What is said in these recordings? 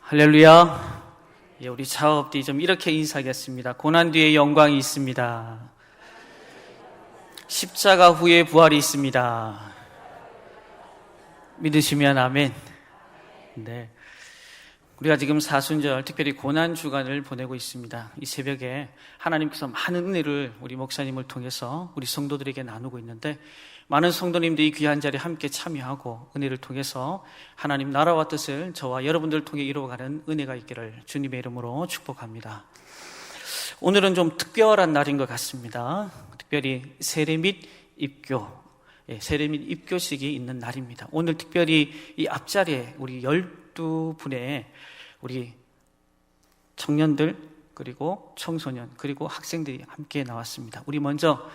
할렐루야. 예, 우리 자업디 좀 이렇게 인사하겠습니다. 고난 뒤에 영광이 있습니다. 십자가 후에 부활이 있습니다. 믿으시면 아멘. 네. 우리가 지금 사순절, 특별히 고난 주간을 보내고 있습니다. 이 새벽에 하나님께서 많은 은혜를 우리 목사님을 통해서 우리 성도들에게 나누고 있는데, 많은 성도님들이 귀한 자리에 함께 참여하고 은혜를 통해서 하나님 나라와 뜻을 저와 여러분들을 통해 이루어가는 은혜가 있기를 주님의 이름으로 축복합니다. 오늘은 좀 특별한 날인 것 같습니다. 특별히 세례 및 입교, 세례 및 입교식이 있는 날입니다. 오늘 특별히 이 앞자리에 우리 12분의 우리 청년들, 그리고 청소년, 그리고 학생들이 함께 나왔습니다. 우리 먼저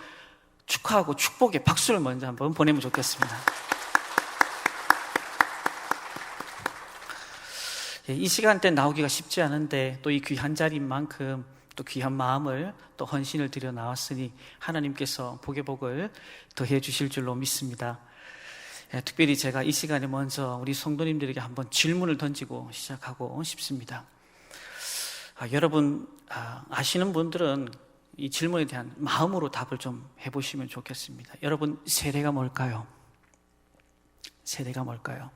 축하하고 축복의 박수를 먼저 한번 보내면 좋겠습니다. 이 시간대 나오기가 쉽지 않은데 또 이 귀한 자리인 만큼 또 귀한 마음을 또 헌신을 드려 나왔으니 하나님께서 복의 복을 더해 주실 줄로 믿습니다. 특별히 제가 이 시간에 먼저 우리 성도님들에게 한번 질문을 던지고 시작하고 싶습니다. 여러분 아시는 분들은 이 질문에 대한 마음으로 답을 좀 해보시면 좋겠습니다. 여러분, 세례가 뭘까요? 세례가 뭘까요?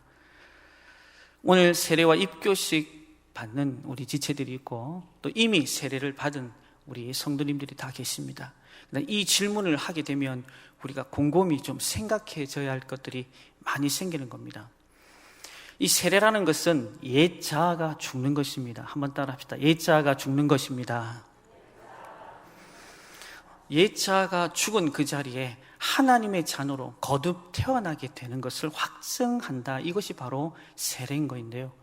오늘 세례와 입교식 받는 우리 지체들이 있고 또 이미 세례를 받은 우리 성도님들이 다 계십니다. 이 질문을 하게 되면 우리가 곰곰이 좀 생각해져야 할 것들이 많이 생기는 겁니다. 이 세례라는 것은 옛 자아가 죽는 것입니다. 한번 따라 합시다. 옛 자아가 죽는 것입니다. 옛 자아가 죽은 그 자리에 하나님의 자녀로 거듭 태어나게 되는 것을 확증한다. 이것이 바로 세례인 것인데요.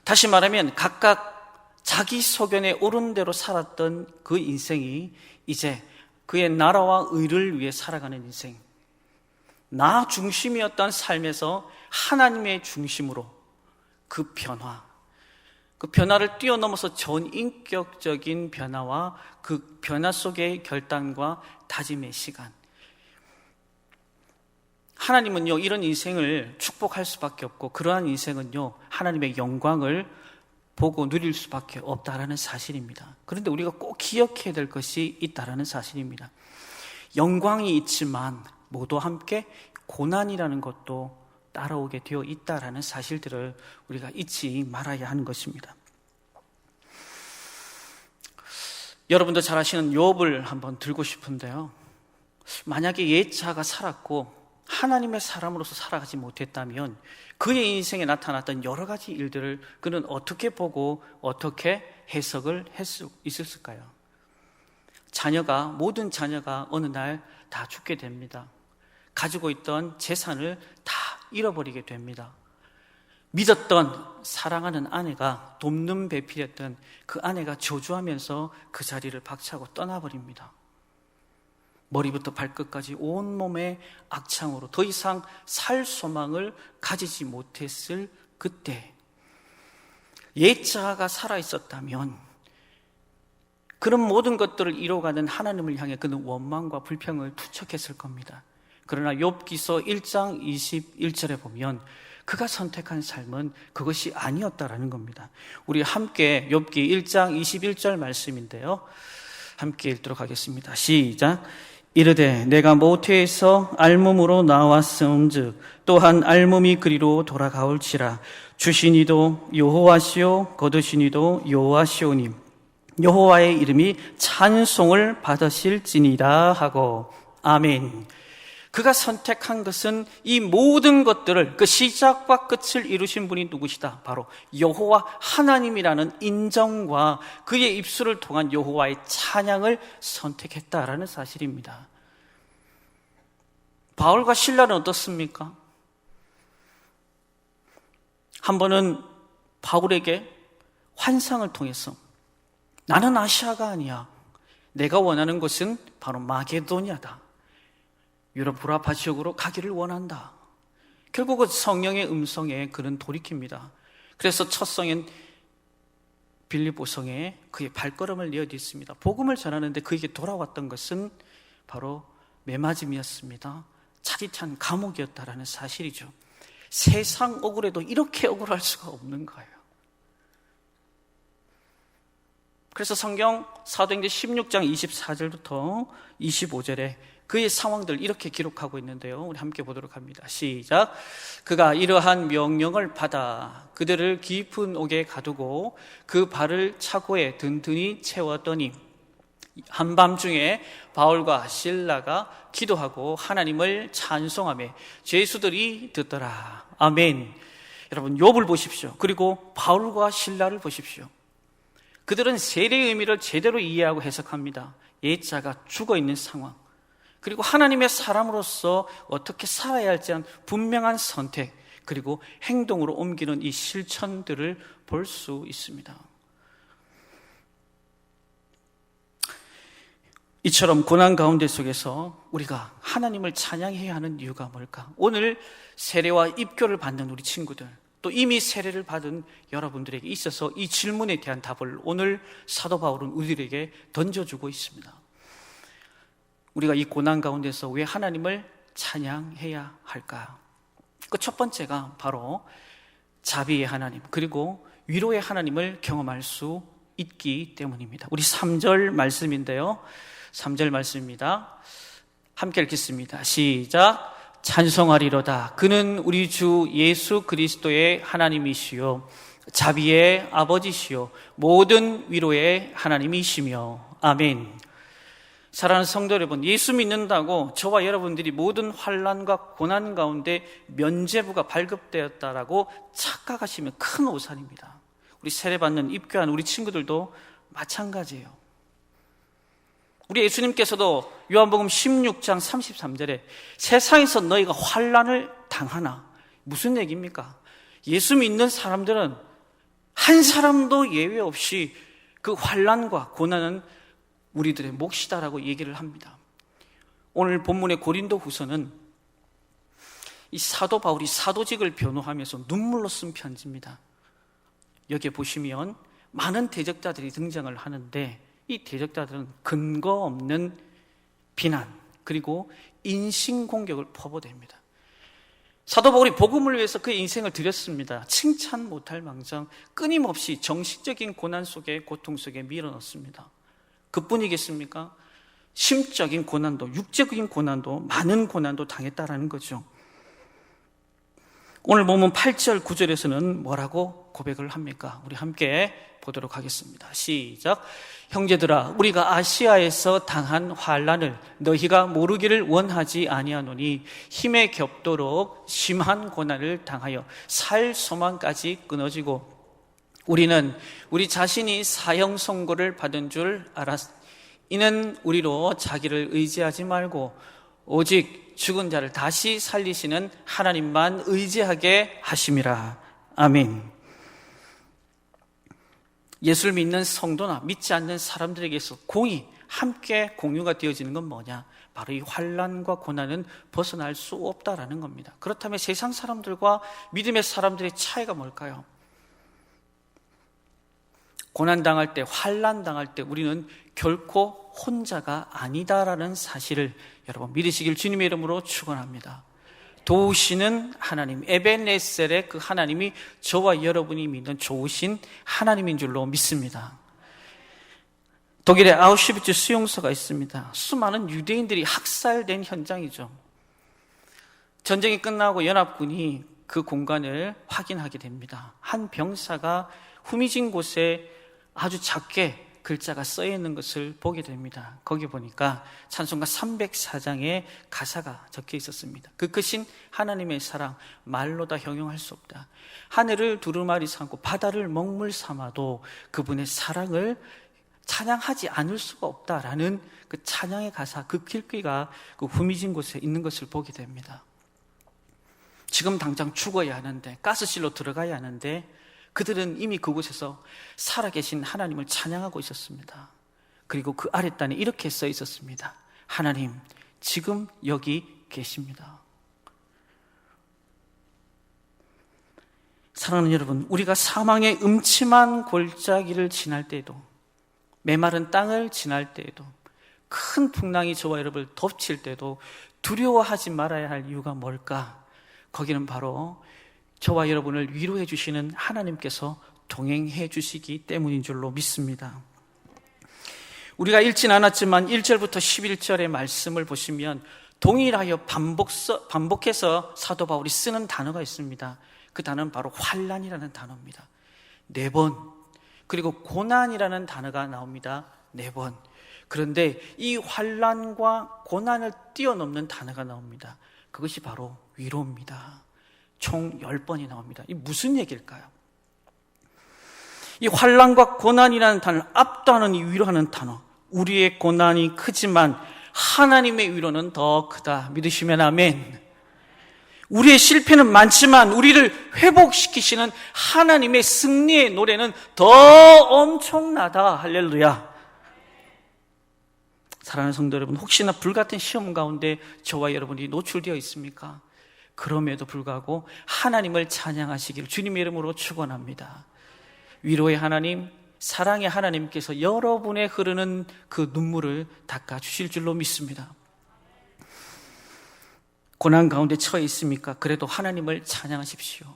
다시 말하면 각각 자기 소견에 옳은 대로 살았던 그 인생이 이제 그의 나라와 의를 위해 살아가는 인생, 나 중심이었던 삶에서 하나님의 중심으로 그 변화를 뛰어넘어서 전인격적인 변화와 그 변화 속의 결단과 다짐의 시간. 하나님은요, 이런 인생을 축복할 수밖에 없고, 그러한 인생은요, 하나님의 영광을 보고 누릴 수밖에 없다라는 사실입니다. 그런데 우리가 꼭 기억해야 될 것이 있다라는 사실입니다. 영광이 있지만 모두 함께 고난이라는 것도 따라오게 되어 있다라는 사실들을 우리가 잊지 말아야 하는 것입니다. 여러분도 잘 아시는 욥을 한번 들고 싶은데요, 만약에 옛 자가 살았고 하나님의 사람으로서 살아가지 못했다면 그의 인생에 나타났던 여러 가지 일들을 그는 어떻게 보고 어떻게 해석을 할 수 있었을까요? 모든 자녀가 어느 날 다 죽게 됩니다. 가지고 있던 재산을 다 잃어버리게 됩니다. 믿었던 사랑하는 아내가, 돕는 배필이었던 그 아내가 저주하면서 그 자리를 박차고 떠나버립니다. 머리부터 발끝까지 온몸에 악창으로 더 이상 살 소망을 가지지 못했을 그때 옛 자아가 살아있었다면 그런 모든 것들을 이뤄가는 하나님을 향해 그는 원망과 불평을 투척했을 겁니다. 그러나 욥기서 1장 21절에 보면 그가 선택한 삶은 그것이 아니었다라는 겁니다. 우리 함께 욥기 1장 21절 말씀인데요, 함께 읽도록 하겠습니다. 시작. 이르되 내가 모태에서 알몸으로 나왔음즉 또한 알몸이 그리로 돌아가올지라. 주시니도 여호와시오 거두시니도 여호와시오니 여호와의 이름이 찬송을 받으실지니라 하고. 아멘. 그가 선택한 것은 이 모든 것들을, 그 시작과 끝을 이루신 분이 누구시다? 바로 여호와 하나님이라는 인정과 그의 입술을 통한 여호와의 찬양을 선택했다라는 사실입니다. 바울과 실라는 어떻습니까? 한 번은 바울에게 환상을 통해서 나는 아시아가 아니야, 내가 원하는 곳은 바로 마게도냐다, 유럽 브라파 지역으로 가기를 원한다. 결국은 성령의 음성에 그는 돌이킵니다. 그래서 첫 성인 빌립보성에 그의 발걸음을 내어딛습니다. 복음을 전하는데 그에게 돌아왔던 것은 바로 매맞음이었습니다. 차디찬 감옥이었다라는 사실이죠. 세상 억울해도 이렇게 억울할 수가 없는 거예요. 그래서 성경 사도행전 16장 24절부터 25절에 그의 상황들 이렇게 기록하고 있는데요. 우리 함께 보도록 합니다. 시작. 그가 이러한 명령을 받아 그들을 깊은 옥에 가두고 그 발을 차고에 든든히 채웠더니 한밤중에 바울과 실라가 기도하고 하나님을 찬송하며 죄수들이 듣더라. 아멘. 여러분, 욥을 보십시오. 그리고 바울과 실라를 보십시오. 그들은 세례의 의미를 제대로 이해하고 해석합니다. 예자가 죽어있는 상황, 그리고 하나님의 사람으로서 어떻게 살아야 할지 한 분명한 선택, 그리고 행동으로 옮기는 이 실천들을 볼 수 있습니다. 이처럼 고난 가운데 속에서 우리가 하나님을 찬양해야 하는 이유가 뭘까? 오늘 세례와 입교를 받는 우리 친구들, 또 이미 세례를 받은 여러분들에게 있어서 이 질문에 대한 답을 오늘 사도 바울은 우리에게 던져주고 있습니다. 우리가 이 고난 가운데서 왜 하나님을 찬양해야 할까? 그 첫 번째가 바로 자비의 하나님, 그리고 위로의 하나님을 경험할 수 있기 때문입니다. 우리 3절 말씀인데요. 3절 말씀입니다. 함께 읽겠습니다. 시작. 찬송하리로다. 그는 우리 주 예수 그리스도의 하나님이시요 자비의 아버지시요 모든 위로의 하나님이시며. 아멘. 사랑하는 성도 여러분, 예수 믿는다고 저와 여러분들이 모든 환난과 고난 가운데 면죄부가 발급되었다라고 착각하시면 큰 오산입니다. 우리 세례받는 입교한 우리 친구들도 마찬가지예요. 우리 예수님께서도 요한복음 16장 33절에 세상에서 너희가 환난을 당하나, 무슨 얘기입니까? 예수 믿는 사람들은 한 사람도 예외 없이 그 환난과 고난은 우리들의 몫이다라고 얘기를 합니다. 오늘 본문의 고린도 후서는 이 사도 바울이 사도직을 변호하면서 눈물로 쓴 편지입니다. 여기에 보시면 많은 대적자들이 등장을 하는데 이 대적자들은 근거 없는 비난, 그리고 인신공격을 퍼부어댑니다. 사도 바울이 복음을 위해서 그의 인생을 드렸습니다. 칭찬 못할 망정 끊임없이 정신적인 고난 속에, 고통 속에 밀어넣습니다. 그뿐이겠습니까? 심적인 고난도, 육적인 고난도, 많은 고난도 당했다라는 거죠. 오늘 보면 8절, 9절에서는 뭐라고 고백을 합니까? 우리 함께 보도록 하겠습니다. 시작. 형제들아, 우리가 아시아에서 당한 환난을 너희가 모르기를 원하지 아니하노니 힘에 겹도록 심한 고난을 당하여 살 소망까지 끊어지고 우리는 우리 자신이 사형 선고를 받은 줄 알았. 이는 우리로 자기를 의지하지 말고 오직 죽은 자를 다시 살리시는 하나님만 의지하게 하심이라. 아멘. 예수를 믿는 성도나 믿지 않는 사람들에게서 공이 함께 공유가 되어지는 건 뭐냐? 바로 이 환난과 고난은 벗어날 수 없다라는 겁니다. 그렇다면 세상 사람들과 믿음의 사람들의 차이가 뭘까요? 고난당할 때, 환난당할 때 우리는 결코 혼자가 아니다라는 사실을 여러분 믿으시길 주님의 이름으로 축원합니다. 도우시는 하나님, 에벤네셀의 그 하나님이 저와 여러분이 믿는 좋으신 하나님인 줄로 믿습니다. 독일의 아우슈비츠 수용소가 있습니다. 수많은 유대인들이 학살된 현장이죠. 전쟁이 끝나고 연합군이 그 공간을 확인하게 됩니다. 한 병사가 후미진 곳에 아주 작게 글자가 써 있는 것을 보게 됩니다. 거기 보니까 찬송가 304장에 가사가 적혀 있었습니다. 그 크신 하나님의 사랑 말로 다 형용할 수 없다. 하늘을 두루마리 삼고 바다를 먹물 삼아도 그분의 사랑을 찬양하지 않을 수가 없다라는 그 찬양의 가사, 그 길귀가 그 후미진 곳에 있는 것을 보게 됩니다. 지금 당장 죽어야 하는데, 가스실로 들어가야 하는데 그들은 이미 그곳에서 살아계신 하나님을 찬양하고 있었습니다. 그리고 그 아랫단에 이렇게 써 있었습니다. 하나님, 지금 여기 계십니다. 사랑하는 여러분, 우리가 사망의 음침한 골짜기를 지날 때에도, 메마른 땅을 지날 때에도, 큰 풍랑이 저와 여러분을 덮칠 때도 두려워하지 말아야 할 이유가 뭘까? 거기는 바로 저와 여러분을 위로해 주시는 하나님께서 동행해 주시기 때문인 줄로 믿습니다. 우리가 읽진 않았지만 1절부터 11절의 말씀을 보시면 동일하여 반복해서 사도 바울이 쓰는 단어가 있습니다. 그 단어는 바로 환난이라는 단어입니다. 4번. 그리고 고난이라는 단어가 나옵니다. 4번. 그런데 이 환난과 고난을 뛰어넘는 단어가 나옵니다. 그것이 바로 위로입니다. 총 10번이 나옵니다. 이 무슨 얘기일까요? 이 환난과 고난이라는 단어를 압도하는 이 위로하는 단어. 우리의 고난이 크지만 하나님의 위로는 더 크다. 믿으시면 아멘. 우리의 실패는 많지만 우리를 회복시키시는 하나님의 승리의 노래는 더 엄청나다. 할렐루야. 사랑하는 성도 여러분, 혹시나 불같은 시험 가운데 저와 여러분이 노출되어 있습니까? 그럼에도 불구하고 하나님을 찬양하시기를 주님의 이름으로 축원합니다. 위로의 하나님, 사랑의 하나님께서 여러분의 흐르는 그 눈물을 닦아주실 줄로 믿습니다. 고난 가운데 처해 있습니까? 그래도 하나님을 찬양하십시오.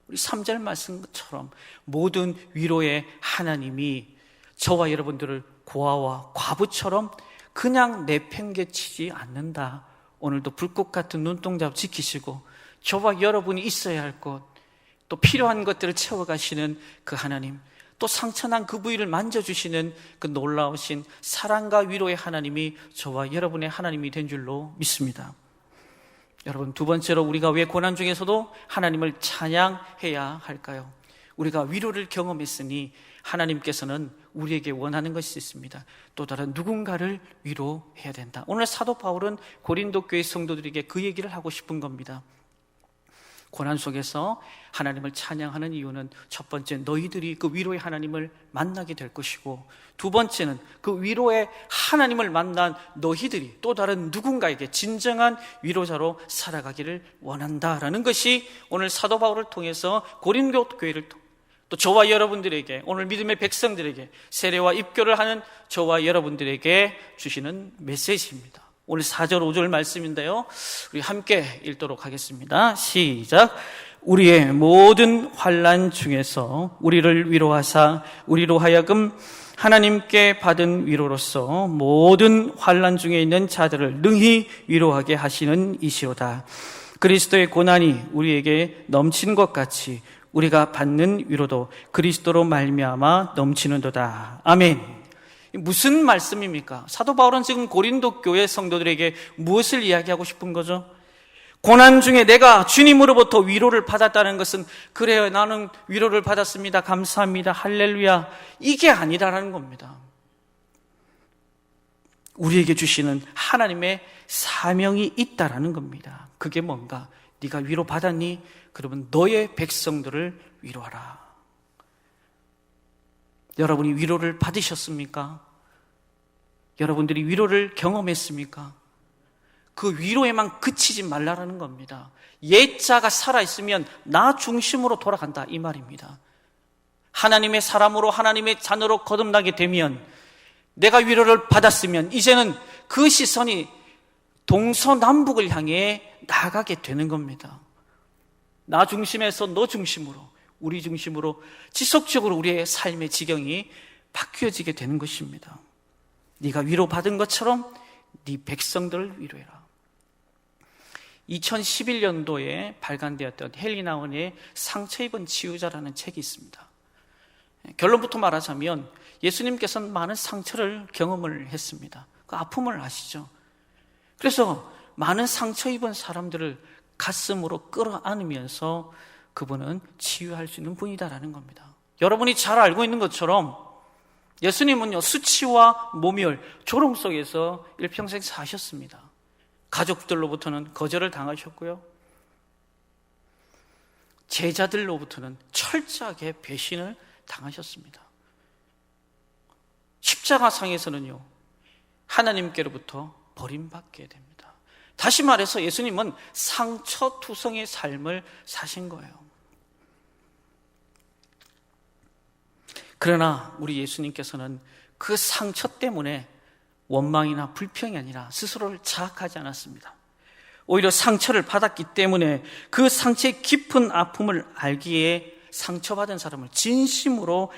우리 3절 말씀처럼 모든 위로의 하나님이 저와 여러분들을 고아와 과부처럼 그냥 내팽개치지 않는다. 오늘도 불꽃 같은 눈동자 지키시고 저와 여러분이 있어야 할 것, 또 필요한 것들을 채워가시는 그 하나님, 또 상처난 그 부위를 만져주시는 그 놀라우신 사랑과 위로의 하나님이 저와 여러분의 하나님이 된 줄로 믿습니다. 여러분, 두 번째로 우리가 왜 고난 중에서도 하나님을 찬양해야 할까요? 우리가 위로를 경험했으니 하나님께서는 우리에게 원하는 것이 있습니다. 또 다른 누군가를 위로해야 된다. 오늘 사도 바울은 고린도 교회 성도들에게 그 얘기를 하고 싶은 겁니다. 고난 속에서 하나님을 찬양하는 이유는 첫 번째, 너희들이 그 위로의 하나님을 만나게 될 것이고, 두 번째는 그 위로의 하나님을 만난 너희들이 또 다른 누군가에게 진정한 위로자로 살아가기를 원한다라는 것이 오늘 사도 바울을 통해서 고린도 교회를 또 저와 여러분들에게, 오늘 믿음의 백성들에게, 세례와 입교를 하는 저와 여러분들에게 주시는 메시지입니다. 오늘 4절 5절 말씀인데요, 우리 함께 읽도록 하겠습니다. 시작. 우리의 모든 환난 중에서 우리를 위로하사 우리로 하여금 하나님께 받은 위로로서 모든 환난 중에 있는 자들을 능히 위로하게 하시는 이시로다. 그리스도의 고난이 우리에게 넘치는 것 같이 우리가 받는 위로도 그리스도로 말미암아 넘치는도다. 아멘. 무슨 말씀입니까? 사도 바울은 지금 고린도 교회 성도들에게 무엇을 이야기하고 싶은 거죠? 고난 중에 내가 주님으로부터 위로를 받았다는 것은, 그래요, 나는 위로를 받았습니다, 감사합니다, 할렐루야, 이게 아니라는 겁니다. 우리에게 주시는 하나님의 사명이 있다라는 겁니다. 그게 뭔가? 네가 위로 받았니? 그러면 너의 백성들을 위로하라. 여러분이 위로를 받으셨습니까? 여러분들이 위로를 경험했습니까? 그 위로에만 그치지 말라라는 겁니다. 옛자가 살아있으면 나 중심으로 돌아간다, 이 말입니다. 하나님의 사람으로, 하나님의 자녀로 거듭나게 되면, 내가 위로를 받았으면 이제는 그 시선이 동서남북을 향해 나가게 되는 겁니다. 나 중심에서 너 중심으로, 우리 중심으로 지속적으로 우리의 삶의 지경이 바뀌어지게 되는 것입니다. 네가 위로받은 것처럼 네 백성들을 위로해라. 2011년도에 발간되었던 헨리 나운의 상처 입은 치유자라는 책이 있습니다. 결론부터 말하자면 예수님께서는 많은 상처를 경험을 했습니다. 그 아픔을 아시죠? 그래서 많은 상처 입은 사람들을 가슴으로 끌어안으면서 그분은 치유할 수 있는 분이다라는 겁니다. 여러분이 잘 알고 있는 것처럼 예수님은요, 수치와 모멸, 조롱 속에서 일평생 사셨습니다. 가족들로부터는 거절을 당하셨고요, 제자들로부터는 철저하게 배신을 당하셨습니다. 십자가상에서는요, 하나님께로부터 버림받게 됩니다. 다시 말해서 예수님은 상처투성의 삶을 사신 거예요. 그러나 우리 예수님께서는 그 상처 때문에 원망이나 불평이 아니라 스스로를 자학하지 않았습니다. 오히려 상처를 받았기 때문에 그 상처의 깊은 아픔을 알기에 상처받은 사람을 진심으로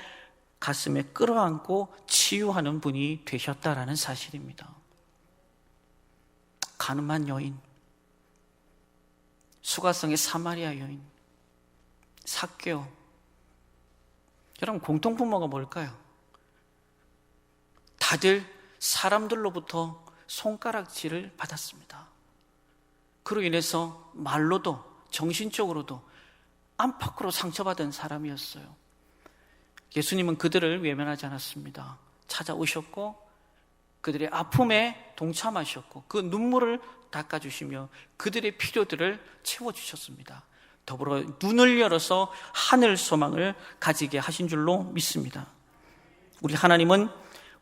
가슴에 끌어안고 치유하는 분이 되셨다라는 사실입니다. 가늠한 여인, 수가성의 사마리아 여인, 삭개오. 여러분, 공통분모가 뭘까요? 다들 사람들로부터 손가락질을 받았습니다. 그로 인해서 말로도 정신적으로도 안팎으로 상처받은 사람이었어요. 예수님은 그들을 외면하지 않았습니다. 찾아오셨고 그들의 아픔에 동참하셨고 그 눈물을 닦아주시며 그들의 필요들을 채워주셨습니다. 더불어 눈을 열어서 하늘 소망을 가지게 하신 줄로 믿습니다. 우리 하나님은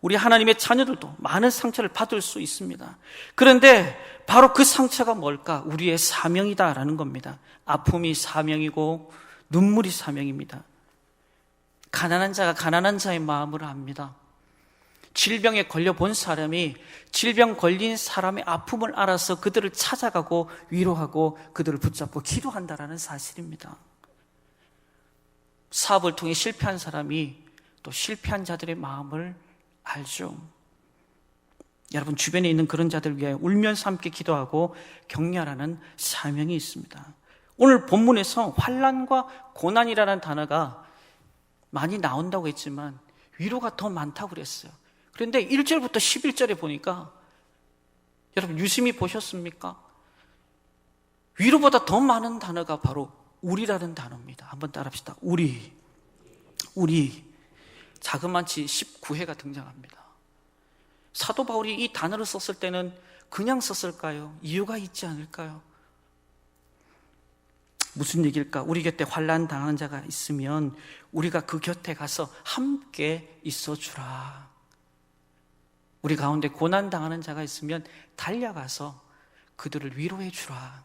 우리 하나님의 자녀들도 많은 상처를 받을 수 있습니다. 그런데 바로 그 상처가 뭘까? 우리의 사명이다라는 겁니다. 아픔이 사명이고 눈물이 사명입니다. 가난한 자가 가난한 자의 마음을 압니다. 질병에 걸려본 사람이 질병 걸린 사람의 아픔을 알아서 그들을 찾아가고 위로하고 그들을 붙잡고 기도한다라는 사실입니다. 사업을 통해 실패한 사람이 또 실패한 자들의 마음을 알죠. 여러분, 주변에 있는 그런 자들을 위하여 울면서 함께 기도하고 격려하라는 사명이 있습니다. 오늘 본문에서 환난과 고난이라는 단어가 많이 나온다고 했지만 위로가 더 많다고 그랬어요. 그런데 1절부터 11절에 보니까 여러분 유심히 보셨습니까? 위로보다 더 많은 단어가 바로 우리라는 단어입니다. 한번 따라합시다. 우리. 자그마치 19회가 등장합니다. 사도 바울이 이 단어를 썼을 때는 그냥 썼을까요? 이유가 있지 않을까요? 무슨 얘기일까? 우리 곁에 환난 당한 자가 있으면 우리가 그 곁에 가서 함께 있어주라. 우리 가운데 고난 당하는 자가 있으면 달려가서 그들을 위로해 주라.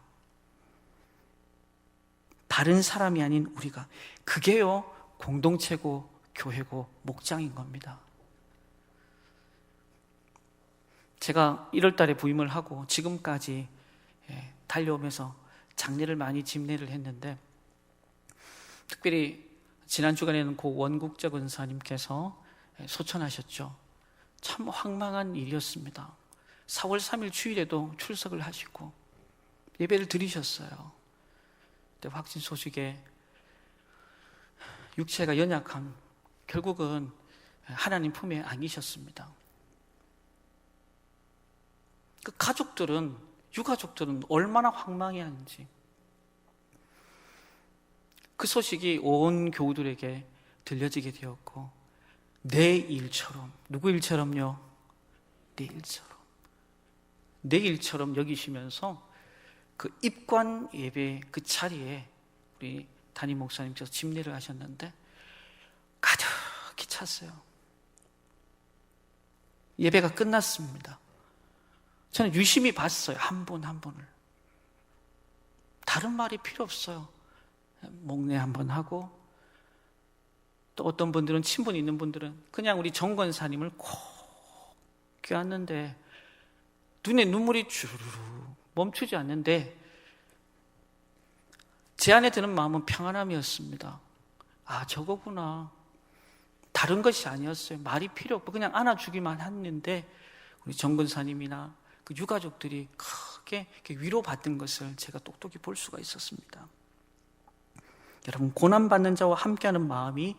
다른 사람이 아닌 우리가, 그게요 공동체고 교회고 목장인 겁니다. 제가 1월 달에 부임을 하고 지금까지 달려오면서 장례를 많이 집례를 했는데, 특별히 지난 주간에는 고 원국적 은사님께서 소천하셨죠. 참 황망한 일이었습니다. 4월 3일 주일에도 출석을 하시고 예배를 드리셨어요. 근데 확진 소식에 육체가 연약한, 결국은 하나님 품에 안기셨습니다. 그 가족들은, 유가족들은 얼마나 황망해하는지, 그 소식이 온 교우들에게 들려지게 되었고, 내 일처럼, 누구 일처럼요? 내 일처럼 여기시면서 그 입관 예배 그 자리에 우리 담임 목사님께서 집례를 하셨는데 가득히 찼어요. 예배가 끝났습니다. 저는 유심히 봤어요. 한 분 한 분을. 다른 말이 필요 없어요. 목례 한번 하고, 또 어떤 분들은, 친분 있는 분들은 그냥 우리 정권사님을 콕 껴안는데 눈에 눈물이 주르르 멈추지 않는데 제 안에 드는 마음은 평안함이었습니다. 아, 저거구나. 다른 것이 아니었어요. 말이 필요 없고 그냥 안아주기만 했는데 우리 정권사님이나 그 유가족들이 크게 위로받는 것을 제가 똑똑히 볼 수가 있었습니다. 여러분, 고난받는 자와 함께하는 마음이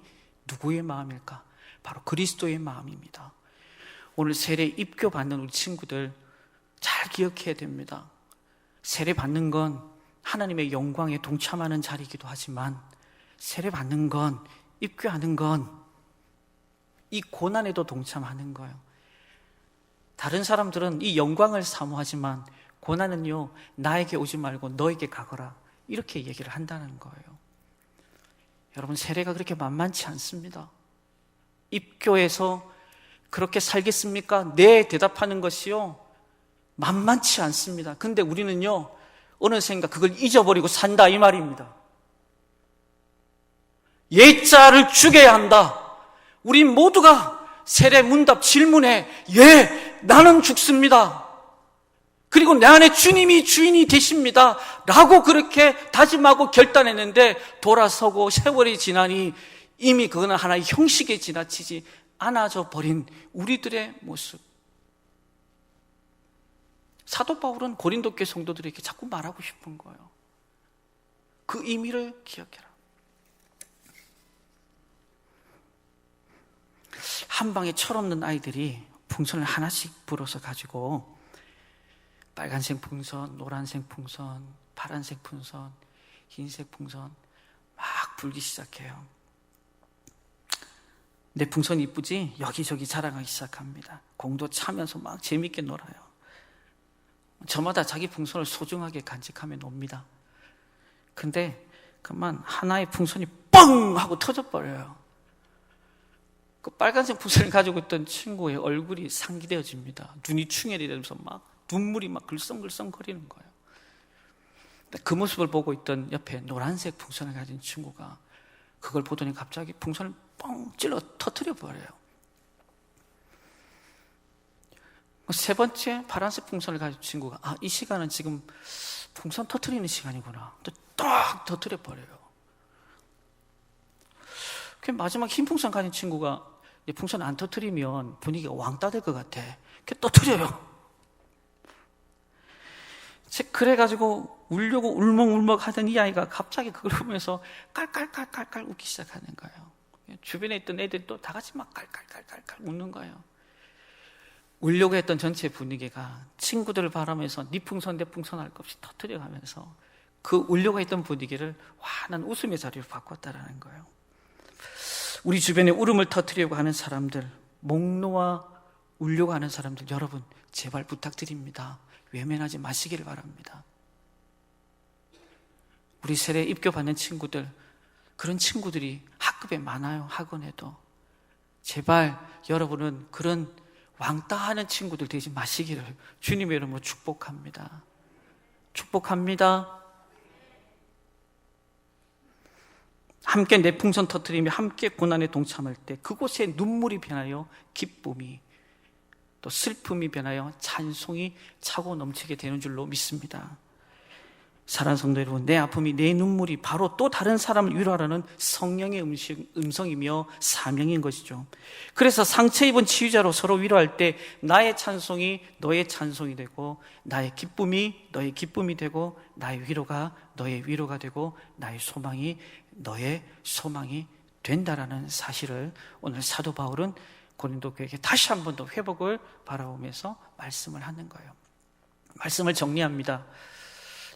누구의 마음일까? 바로 그리스도의 마음입니다. 오늘 세례 입교 받는 우리 친구들 잘 기억해야 됩니다. 세례 받는 건 하나님의 영광에 동참하는 자리이기도 하지만, 세례 받는 건, 입교하는 건 이 고난에도 동참하는 거예요. 다른 사람들은 이 영광을 사모하지만 고난은요, 나에게 오지 말고 너에게 가거라, 이렇게 얘기를 한다는 거예요. 여러분, 세례가 그렇게 만만치 않습니다. 입교해서 그렇게 살겠습니까? 네, 대답하는 것이요 만만치 않습니다. 근데 우리는요 어느샌가 그걸 잊어버리고 산다, 이 말입니다. 예자를 죽여야 한다. 우리 모두가 세례 문답 질문에 예, 나는 죽습니다. 그리고 내 안에 주님이 주인이 되십니다 라고 그렇게 다짐하고 결단했는데, 돌아서고 세월이 지나니 이미 그거는 하나의 형식에 지나치지 않아져 버린 우리들의 모습. 사도 바울은 고린도 교회 성도들에게 자꾸 말하고 싶은 거예요. 그 의미를 기억해라. 한 방에 철없는 아이들이 풍선을 하나씩 불어서 가지고 빨간색 풍선, 노란색 풍선, 파란색 풍선, 흰색 풍선 막 불기 시작해요. 내 풍선 이쁘지? 여기저기 자랑하기 시작합니다. 공도 차면서 막 재밌게 놀아요. 저마다 자기 풍선을 소중하게 간직하며 놉니다. 근데 그만 하나의 풍선이 뻥! 하고 터져버려요. 그 빨간색 풍선을 가지고 있던 친구의 얼굴이 상기되어집니다. 눈이 충혈이 되면서 막 눈물이 막 글썽글썽 거리는 거예요. 그 모습을 보고 있던 옆에 노란색 풍선을 가진 친구가 그걸 보더니 갑자기 풍선을 뻥 찔러 터뜨려 버려요. 세 번째 파란색 풍선을 가진 친구가 이 시간은 지금 풍선 터뜨리는 시간이구나. 또 딱 터뜨려 버려요. 마지막 흰 풍선 가진 친구가 풍선 안 터뜨리면 분위기가 왕따 될 것 같아. 터뜨려요. 그래가지고 울려고 울먹울먹 하던 이 아이가 갑자기 그걸 보면서 깔깔깔깔깔 웃기 시작하는 거예요. 주변에 있던 애들이 또 다 같이 막 깔깔깔깔깔 웃는 거예요. 울려고 했던 전체 분위기가 친구들을 바라면서 네 풍선 내 풍선 할 것 없이 터뜨려가면서 그 울려고 했던 분위기를 환한 웃음의 자리로 바꿨다라는 거예요. 우리 주변에 울음을 터뜨리려고 하는 사람들, 목 놓아 울려고 하는 사람들, 여러분 제발 부탁드립니다. 외면하지 마시기를 바랍니다. 우리 세례 입교받는 친구들, 그런 친구들이 학급에 많아요. 학원에도. 제발 여러분은 그런 왕따하는 친구들 되지 마시기를 주님의 이름으로 축복합니다. 축복합니다. 함께 내풍선 터뜨리며 함께 고난에 동참할 때 그곳에 눈물이 변하여 기쁨이, 또 슬픔이 변하여 찬송이 차고 넘치게 되는 줄로 믿습니다. 사랑하는 성도 여러분, 내 아픔이, 내 눈물이 바로 또 다른 사람을 위로하라는 성령의 음성이며 사명인 것이죠. 그래서 상처 입은 치유자로 서로 위로할 때 나의 찬송이 너의 찬송이 되고, 나의 기쁨이 너의 기쁨이 되고, 나의 위로가 너의 위로가 되고, 나의 소망이 너의 소망이 된다라는 사실을 오늘 사도 바울은 고린도 교회에게 다시 한 번 더 회복을 바라보면서 말씀을 하는 거예요. 말씀을 정리합니다.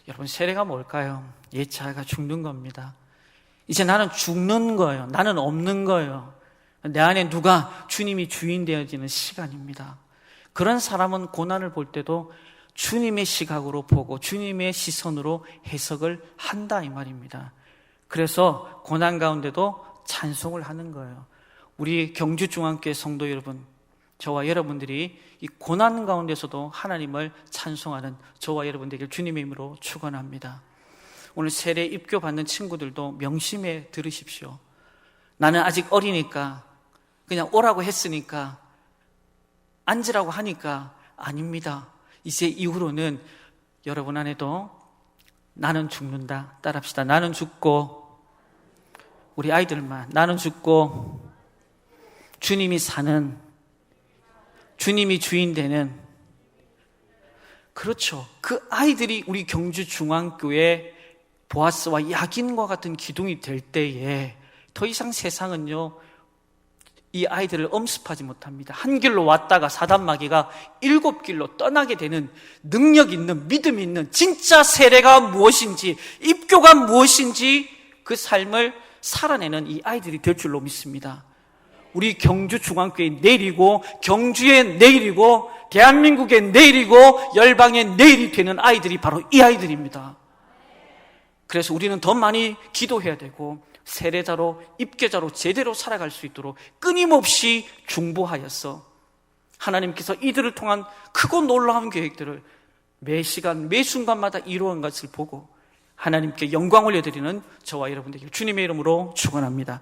여러분, 세례가 뭘까요? 예차가 죽는 겁니다. 이제 나는 죽는 거예요. 나는 없는 거예요. 내 안에 누가 주님이 주인 되어지는 시간입니다. 그런 사람은 고난을 볼 때도 주님의 시각으로 보고 주님의 시선으로 해석을 한다 이 말입니다. 그래서 고난 가운데도 찬송을 하는 거예요. 우리 경주중앙교회 성도 여러분, 저와 여러분들이 이 고난 가운데서도 하나님을 찬송하는 저와 여러분 되길 주님의 이름으로 축원합니다. 오늘 세례 입교 받는 친구들도 명심해 들으십시오. 나는 아직 어리니까, 그냥 오라고 했으니까, 앉으라고 하니까 아닙니다. 이제 이후로는 여러분 안에도 나는 죽는다. 따라합시다. 나는 죽고, 우리 아이들만 나는 죽고 주님이 사는, 주님이 주인 되는, 그렇죠. 그 아이들이 우리 경주중앙교회 보아스와 야긴과 같은 기둥이 될 때에 더 이상 세상은요, 이 아이들을 엄습하지 못합니다. 한 길로 왔다가 사단마귀가 7길로 떠나게 되는 능력 있는, 믿음 있는 진짜 세례가 무엇인지, 입교가 무엇인지 그 삶을 살아내는 이 아이들이 될 줄로 믿습니다. 우리 경주중앙교회 내일이고, 경주의 내일이고, 대한민국의 내일이고, 열방의 내일이 되는 아이들이 바로 이 아이들입니다. 그래서 우리는 더 많이 기도해야 되고, 세례자로, 입교자로 제대로 살아갈 수 있도록 끊임없이 중보하여서 하나님께서 이들을 통한 크고 놀라운 계획들을 매 시간, 매 순간마다 이루어간 것을 보고 하나님께 영광 올려드리는 저와 여러분들에게 주님의 이름으로 축원합니다.